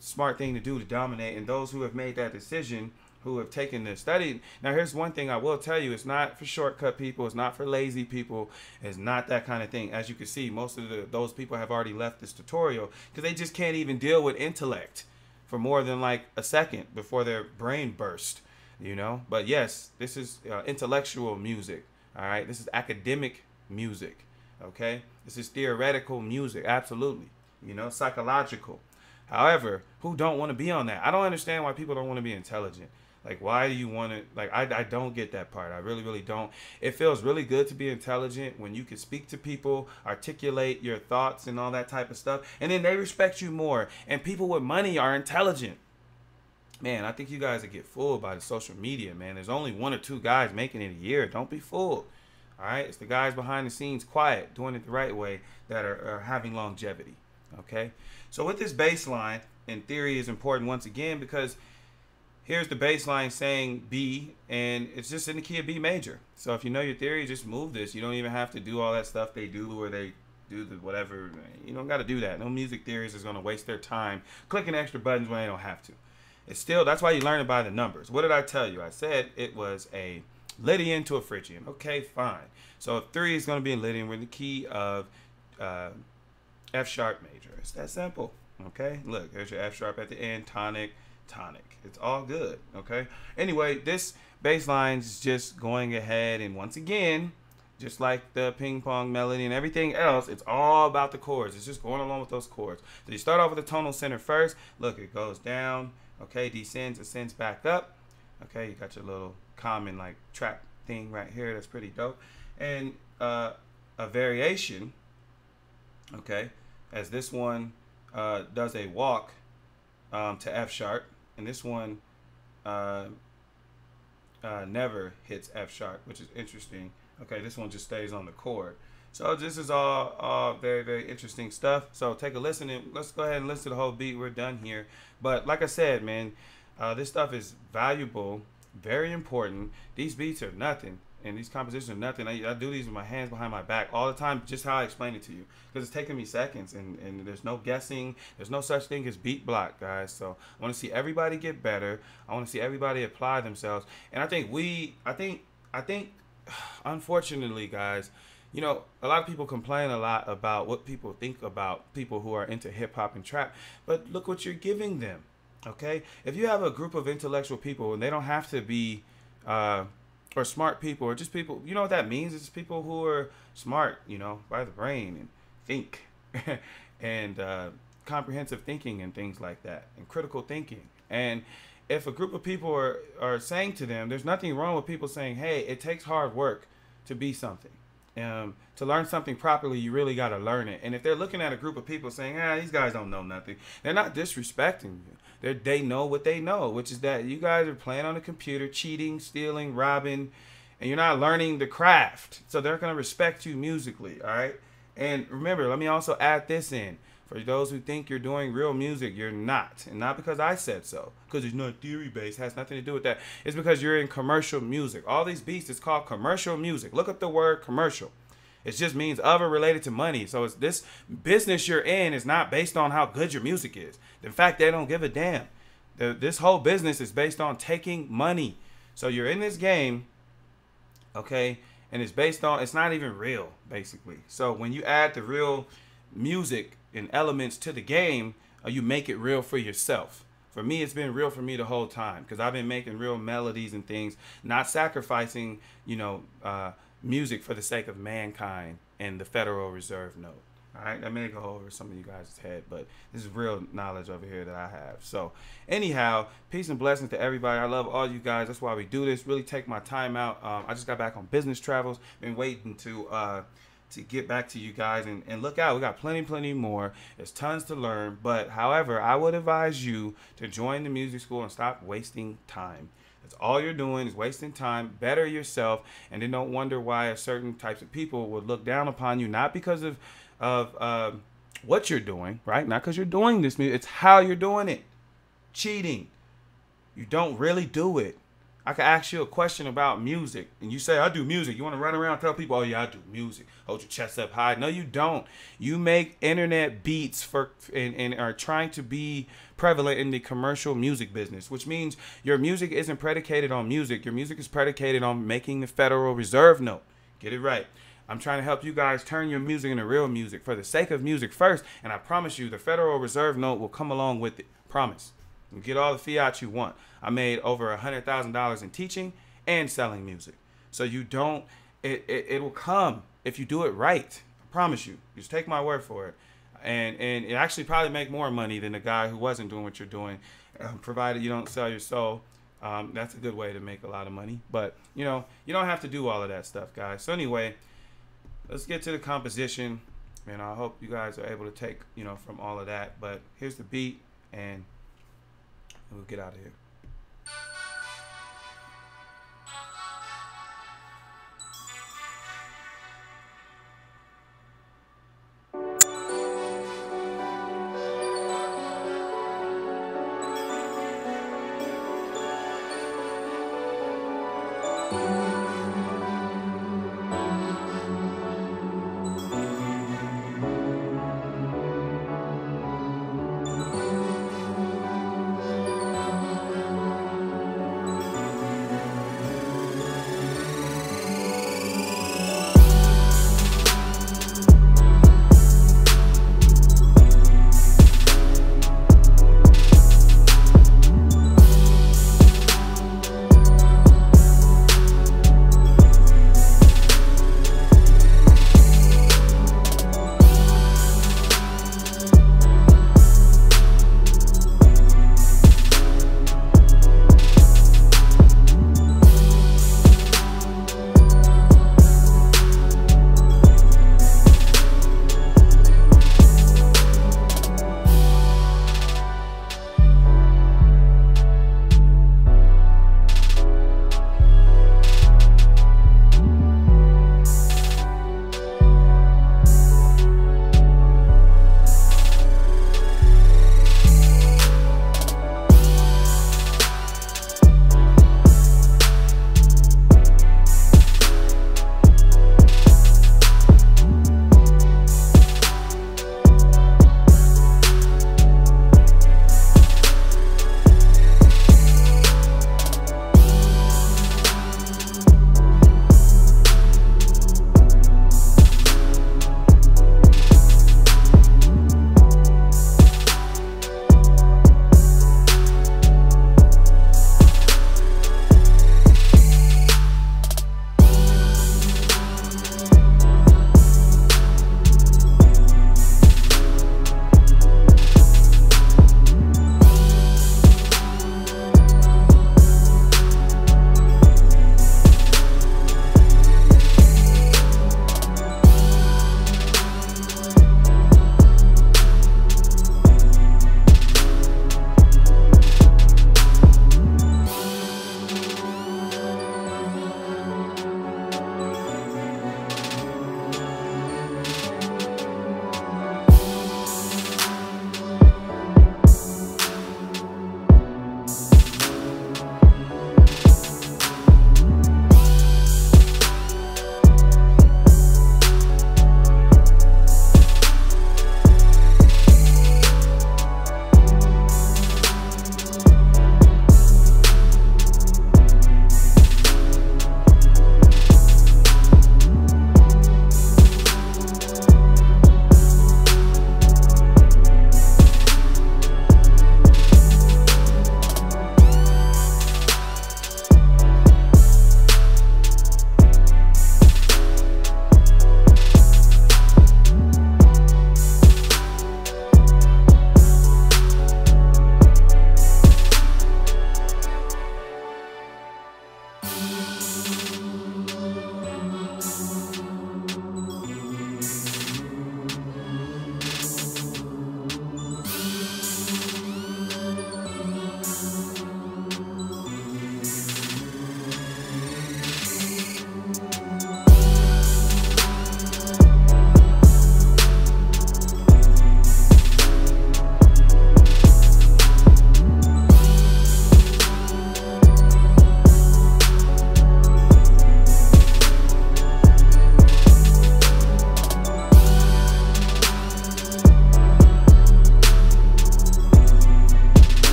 smart thing to do to dominate. And those who have made that decision who have taken this study. Now, here's one thing I will tell you. It's not for shortcut people. It's not for lazy people. It's not that kind of thing. As you can see, most of those people have already left this tutorial because they just can't even deal with intellect for more than like a second before their brain burst, you know. But yes, this is intellectual music. All right. This is academic music. Okay. This is theoretical music. Absolutely. You know, psychological. However, who don't want to be on that? I don't understand why people don't want to be intelligent. Like, why do you want to, like, I don't get that part. I really, really don't. It feels really good to be intelligent when you can speak to people, articulate your thoughts and all that type of stuff. And then they respect you more. And people with money are intelligent. Man, I think you guys will get fooled by the social media, man. There's only 1 or 2 guys making it a year. Don't be fooled. All right? It's the guys behind the scenes, quiet, doing it the right way, that are having longevity. Okay? So with this bass line, in theory, is important once again because here's the bass line saying B, and it's just in the key of B major. So if you know your theory, just move this. You don't even have to do all that stuff they do where they do the whatever. You don't got to do that. No music theorist is going to waste their time clicking extra buttons when they don't have to. It's still, that's why you learn it by the numbers. What did I tell you? I said it was a Lydian to a Phrygian. Okay, fine. So 3 is going to be in Lydian. We're in the key of F sharp major. It's that simple. Okay, look, there's your F sharp at the end, tonic, tonic. It's all good. Okay. Anyway, this bass line is just going ahead, and once again, just like the ping pong melody and everything else, it's all about the chords. It's just going along with those chords. So you start off with the tonal center first. Look, it goes down. Okay, descends, ascends back up. Okay, you got your little common like trap thing right here. That's pretty dope. And a variation. Okay, as this one does a walk to F sharp, and this one never hits F sharp, which is interesting. Okay, this one just stays on the chord. So this is all very, very interesting stuff. So take a listen, and let's go ahead and listen to the whole beat. We're done here. But like I said, man, this stuff is valuable, very important. These beats are nothing. And these compositions are nothing. I do these with my hands behind my back all the time, just how I explain it to you. Because it's taking me seconds, and there's no guessing. There's no such thing as beat block, guys. So I want to see everybody get better. I want to see everybody apply themselves. And I think, unfortunately, guys, you know, a lot of people complain a lot about what people think about people who are into hip hop and trap. But look what you're giving them, okay? If you have a group of intellectual people, and they don't have to be... or smart people, or just people, you know what that means? It's people who are smart, you know, by the brain, and think, and comprehensive thinking and things like that, and critical thinking. And if a group of people are saying to them, there's nothing wrong with people saying, hey, it takes hard work to be something. To learn something properly, you really got to learn it. And if they're looking at a group of people saying, these guys don't know nothing, they're not disrespecting you. They know what they know, which is that you guys are playing on a computer, cheating, stealing, robbing, and you're not learning the craft. So they're going to respect you musically, all right? And remember, let me also add this in. For those who think you're doing real music, you're not. And not because I said so, because it's not theory-based. It has nothing to do with that. It's because you're in commercial music. All these beats is called commercial music. Look up the word commercial. It just means of or related to money. So it's this business you're in is not based on how good your music is. In fact, they don't give a damn. This whole business is based on taking money. So you're in this game, okay, and it's based on, it's not even real, basically. So when you add the real music and elements to the game, you make it real for yourself. For me, it's been real for me the whole time because I've been making real melodies and things, not sacrificing, you know, music for the sake of mankind and the Federal Reserve Note. All right, that may go over some of you guys' head, but this is real knowledge over here that I have. So anyhow, peace and blessings to everybody. I love all you guys. That's why we do this. Really take my time out. I just got back on business travels. Been waiting to get back to you guys, and look out. We got plenty more. There's tons to learn. But however, I would advise you to join the music school and stop wasting time. That's all you're doing is wasting time. Better yourself, and then don't wonder why certain types of people would look down upon you, not because of what you're doing, right? Not because you're doing this. It's how you're doing it. Cheating. You don't really do it. I could ask you a question about music, and you say, I do music. You want to run around and tell people, oh, yeah, I do music. Hold your chest up high. No, you don't. You make internet beats and are trying to be prevalent in the commercial music business, which means your music isn't predicated on music. Your music is predicated on making the Federal Reserve note. Get it right. I'm trying to help you guys turn your music into real music for the sake of music first, and I promise you the Federal Reserve note will come along with it. Promise. You get all the fiat you want. I made over $100,000 in teaching and selling music. So you don't, it will come if you do it right. I promise you. Just take my word for it. And it actually probably make more money than the guy who wasn't doing what you're doing, provided you don't sell your soul. That's a good way to make a lot of money. But, you know, you don't have to do all of that stuff, guys. So anyway, let's get to the composition. And I hope you guys are able to take, you know, from all of that. But here's the beat, and we'll get out of here.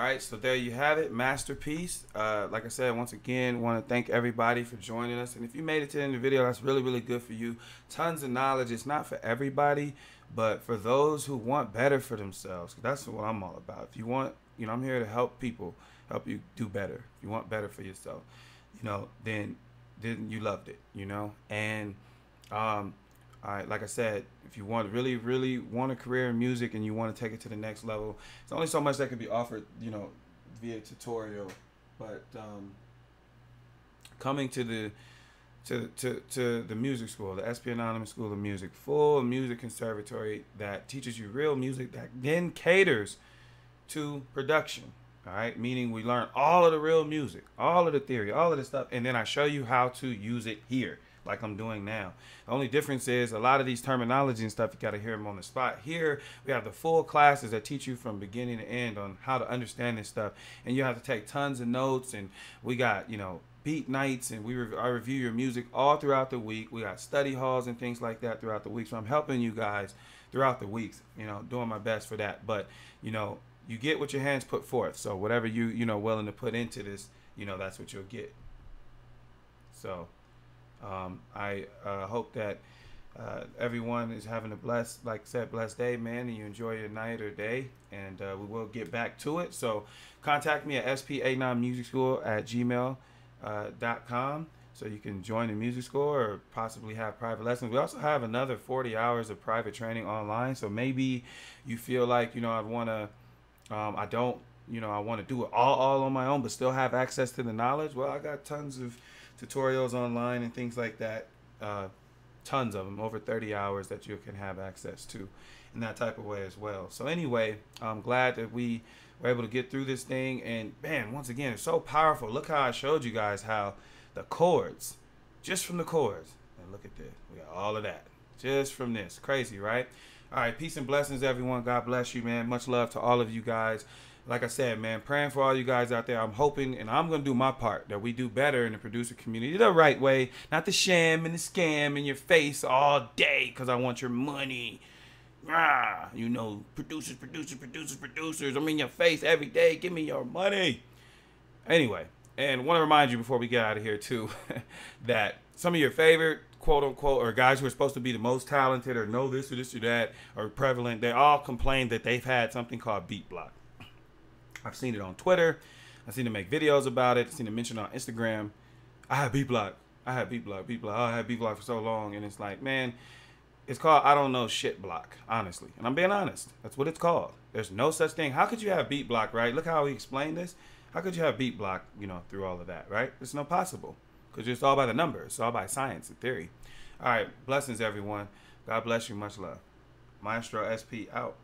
right, so there you have it, masterpiece. Like I said, once again, want to thank everybody for joining us. And if you made it to the end of the video, that's really, really good for you. Tons of knowledge. It's not for everybody, but for those who want better for themselves. That's what I'm all about. If you want, you know, I'm here to help people, help you do better. If you want better for yourself, you know, then you loved it, you know. And like I said, if you want really, really want a career in music and you want to take it to the next level, there's only so much that can be offered, you know, via tutorial. But coming to the music school, the SP Anonymous School of Music, full music conservatory that teaches you real music that then caters to production. All right, meaning we learn all of the real music, all of the theory, all of the stuff, and then I show you how to use it here, like I'm doing now. The only difference is a lot of these terminology and stuff, you got to hear them on the spot. Here, we have the full classes that teach you from beginning to end on how to understand this stuff. And you have to take tons of notes. And we got, you know, beat nights, and I review your music all throughout the week. We got study halls and things like that throughout the week. So I'm helping you guys throughout the weeks, you know, doing my best for that. But, you know, you get what your hands put forth. So whatever you know, willing to put into this, you know, that's what you'll get. So I hope that everyone is having a blessed, like I said, blessed day, man, and you enjoy your night or day, and we will get back to it. So contact me at spa9musicschool@gmail.com so you can join the music school or possibly have private lessons. We also have another 40 hours of private training online. So maybe you feel like, you know, I want to do it all on my own, but still have access to the knowledge. Well, I got tons of tutorials online and things like that, tons of them, over 30 hours that you can have access to in that type of way as well. So anyway, I'm glad that we were able to get through this thing, and man, once again, it's so powerful. Look how I showed you guys how the chords, just from the chords, and look at this, we got all of that just from this. Crazy, right? All right, peace and blessings, everyone. God bless you, man. Much love to all of you guys. Like I said, man, praying for all you guys out there. I'm hoping, and I'm going to do my part, that we do better in the producer community the right way, not the sham and the scam in your face all day because I want your money. Ah, you know, producers. I'm in your face every day. Give me your money. Anyway, and want to remind you before we get out of here, too, that some of your favorite, quote unquote, or guys who are supposed to be the most talented or know this or that or prevalent, they all complain that they've had something called beat block. I've seen it on Twitter. I've seen them make videos about it. I've seen them mention on Instagram. I had beat block. Oh, I had beat block for so long. And it's like, man, it's called I don't know shit block, honestly. And I'm being honest. That's what it's called. There's no such thing. How could you have beat block, right? Look how he explained this. How could you have beat block, you know, through all of that, right? It's not possible because it's all by the numbers. It's all by science and theory. All right. Blessings, everyone. God bless you. Much love. Maestro SP out.